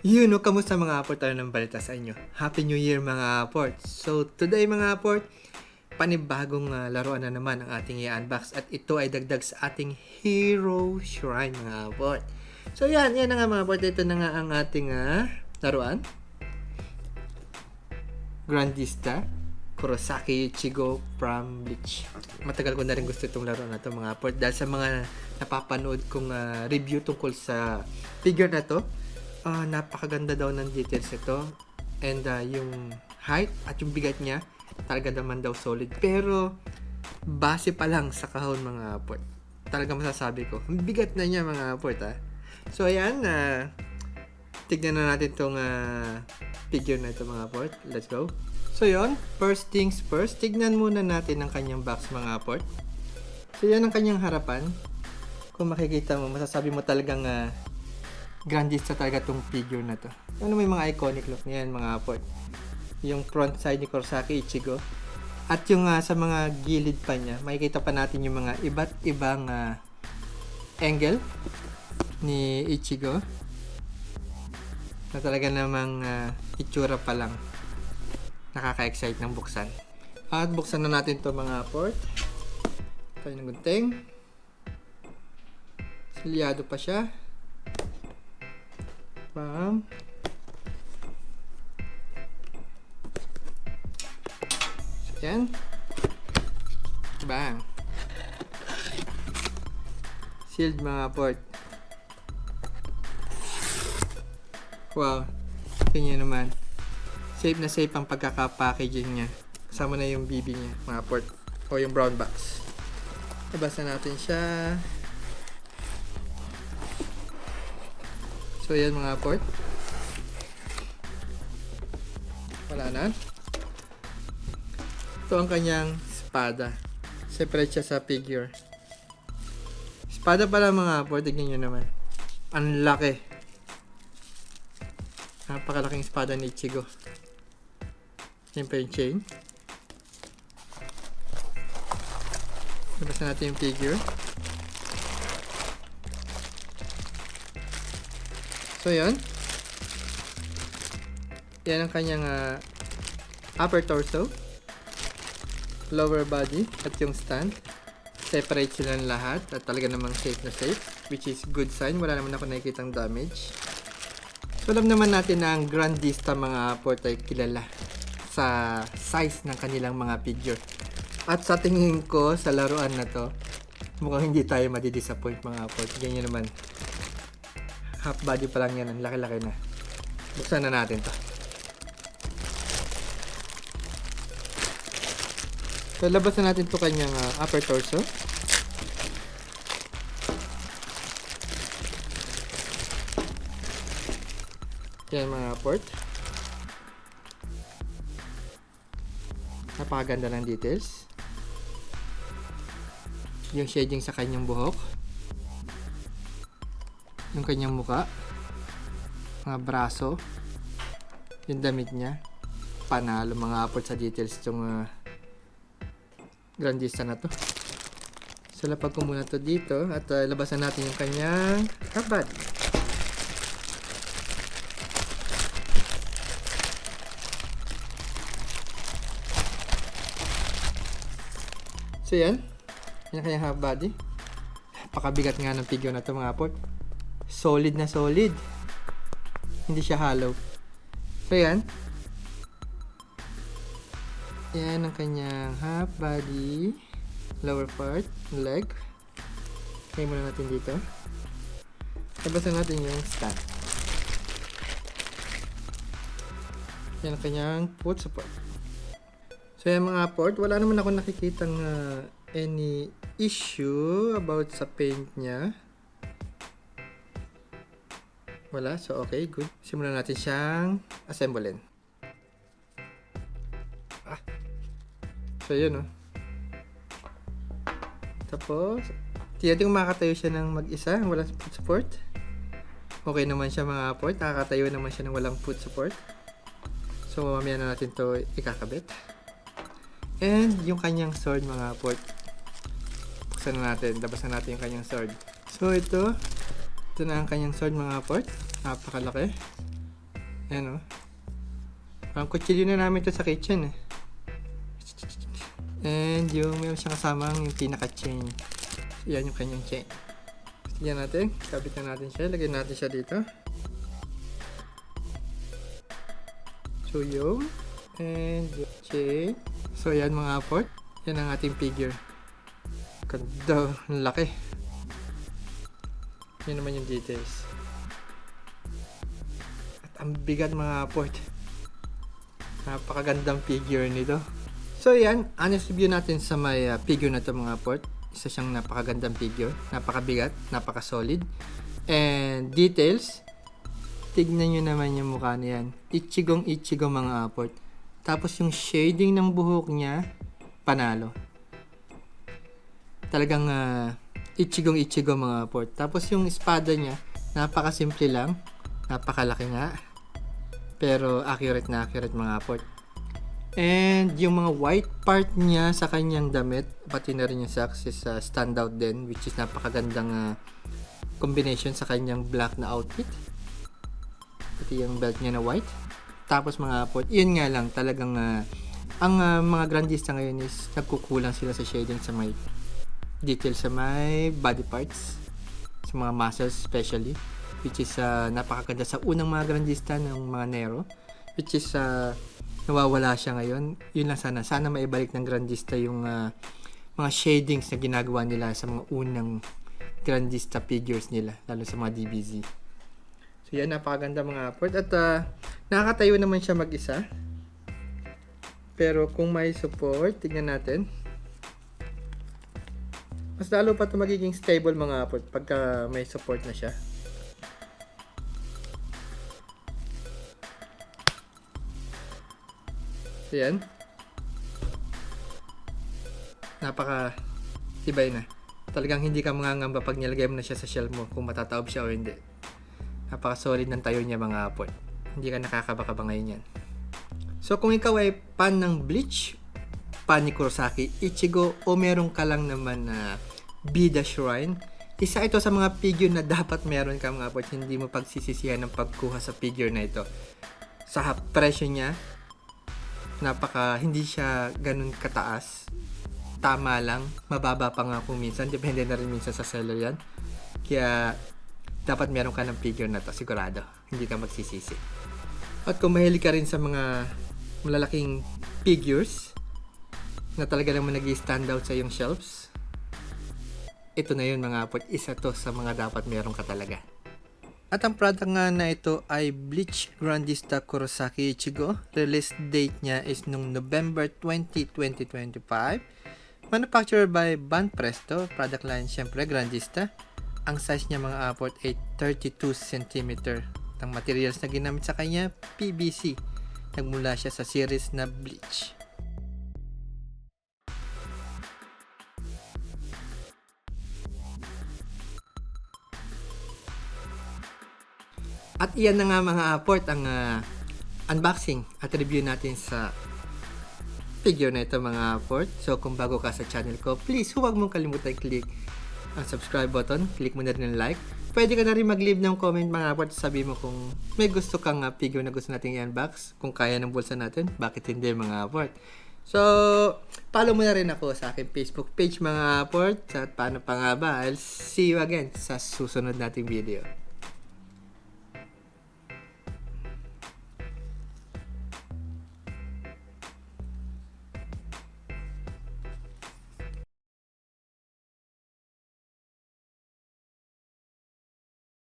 Kamusta mga aport? Ano ng balita sa inyo? Happy New Year mga aport! So, today mga aport, panibagong laruan na naman ang ating i-unbox at ito ay dagdag sa ating Hero Shrine mga aport. So, yan na nga mga aport. Ito na nga ang ating laruan. Grandista Kurosaki Ichigo from Bleach. Matagal ko na rin gusto itong laruan na ito mga aport dahil sa mga napapanood kong review tungkol sa figure na to. Napakaganda daw ng details ito and yung height at yung bigat niya talaga naman daw solid, pero base pa lang sa kahon mga aport, talaga masasabi ko ang bigat na niya mga aport So ayan, tignan na natin tong figure na ito mga aport. Let's go. So yun, first things first, tignan muna natin ang kanyang box mga aport. So yan ang kanyang harapan. Kung makikita mo, masasabi mo talagang Grandista talaga tong figure na to. Ano, may mga iconic look niyan mga aport. Yung front side ni Kurosaki Ichigo. At yung sa mga gilid pa niya, makikita pa natin yung mga iba't ibang angle ni Ichigo. Na talaga namang itsura pa lang nakaka-excite ng buksan. At buksan na natin to mga aport. Tayo ng gunting. Silyado pa siya. Bam. So, yan. Bang. Sealed mga port. Wow. Tingnan naman. Safe na safe ang pagkaka-packaging niya. Kasama na yung BB niya, mga port. O yung brown box. Ibasa natin siya. So yan mga aport. Wala na. Ito ang kanyang espada. Separate siya sa figure. Espada pala mga aport. Tignan nyo naman. Ang laki. Napakalaking espada ni Ichigo. Yan pa yung chain. Labas na natin yung figure. So, yan. Yan ang kanyang upper torso, lower body, at yung stand. Separate sila ng lahat at talaga namang safe na safe, which is good sign. Wala naman ako nakikitang damage. So, alam naman natin na ang Grandista mga aport ay kilala sa size ng kanilang mga figure. At sa tingin ko, sa laruan na to, mukhang hindi tayo madidisappoint mga aport. Ganyan naman. Half body pa lang yan. Ang laki-laki na. Buksan na natin to. So, labas na natin to kanyang upper torso. Yan mga port. Napakaganda ng details. Yung shading sa kanyang buhok. Yung kanyang muka, mga braso, yung damit niya, panalo mga aport sa details itong Grandista na to. So lapag ko muna to dito at labasan natin yung kanyang kabat. So yan, yung kanyang half body. Napakabigat nga ng figure na to mga aport. Solid na solid. Hindi siya hollow. So yan. Yan ang kanyang half body. Lower part. Leg. Kaya muna natin dito. Labasan natin yung stand. Yan ang kanyang foot support. So yan mga port. Wala naman ako nakikitang any issue about sa paint niya. Wala. So, okay. Good. Simulan natin siyang assemblein. So, yun, Tapos, tiyating makakatayo siya ng mag-isa. Walang foot support. Okay naman siya mga port. Nakakatayo naman siya ng walang foot support. So, mamaya na natin to ikakabit. And, yung kanyang sword mga port. Buksan na natin. Labasan natin yung kanyang sword. So, ito na ang kanyang sword mga port. Napakalaki. Ayan, oh. Parang kutsilyo na namin ito sa kitchen, eh. And yung meron siyang kasamang yung pinaka-chain. So, yan yung kanyang chain. Yan natin. Kabit na natin siya. Lagyan natin siya dito. So, yung and yung chain. So, yan mga port. Yan ang ating figure. Ganda. Ang laki. Yan naman yung details. At ang bigat mga port. Napakagandang figure nito. So, yan. Honest review natin sa may figure na ito mga port. Isa siyang napakagandang figure. Napakabigat. Napaka-solid. And details. Tignan nyo naman yung mukha niyan. Ichigong-ichigo mga port. Tapos yung shading ng buhok niya, panalo. Talagang ichigong-ichigo mga port. Tapos yung espada niya, napakasimple lang. Napakalaki nga. Pero accurate na accurate mga port. And yung mga white part niya sa kanyang damit, pati na rin yung socks is standout din, which is napakagandang combination sa kanyang black na outfit. Pati yung belt niya na white. Tapos mga port, yun nga lang, talagang ang mga grandista ngayon is nagkukulang sila sa shading sa may detail sa may body parts, sa mga muscles especially, which is napakaganda sa unang mga grandista ng mga Nero, which is nawawala siya ngayon. Yun lang sana maibalik ng grandista yung mga shadings na ginagawa nila sa mga unang grandista figures nila, lalo sa mga DBZ. So yan, napakaganda mga port. At nakakatayo naman siya mag-isa. Pero kung may support, tignan natin. Mas lalo pa ito magiging stable mga port pagka may support na siya. So yan. Napaka tibay na. Talagang hindi ka mangangamba pag nilagay mo na siya sa shell mo kung matataob siya o hindi. Napaka-solid ng tayo niya mga port. Hindi ka nakakabaka ngayon yan. So kung ikaw ay fan ng Bleach, fan ni Kurosaki Ichigo, o meron ka lang naman na Bida Shrine, isa ito sa mga figure na dapat meron ka mga port. Hindi mo pagsisisihan ng pagkuha sa figure na ito. Sa presyo niya, hindi siya ganun kataas. Tama lang, mababa pa nga kung minsan. Depende na rin minsan sa seller yan. Kaya dapat meron ka ng figure na to, sigurado. Hindi ka magsisisi. At kung mahilig ka rin sa mga malalaking figures na talaga naman nag-stand out sa iyong shelves, ito na yun mga port. Isa to sa mga dapat meron ka talaga. At ang product nga na ito ay Bleach Grandista Kurosaki Ichigo. Release date niya is nung November 20, 2025. Manufactured by Banpresto. Product line syempre Grandista. Ang size niya mga port ay 32 cm. Ang materials na ginamit sa kanya, PVC. Nagmula siya sa series na Bleach. At iyan na nga mga port ang unboxing at review natin sa figure na ito mga port. So kung bago ka sa channel ko, please huwag mong kalimutan click ang subscribe button, click mo na rin ng like. Pwede ka na rin mag-leave ng comment mga port, sabi mo kung may gusto kang figure na gusto nating i-unbox, kung kaya ng bulsa natin, bakit hindi mga port. So follow mo na rin ako sa aking Facebook page mga port. At paano pa nga ba, I'll see you again sa susunod nating video.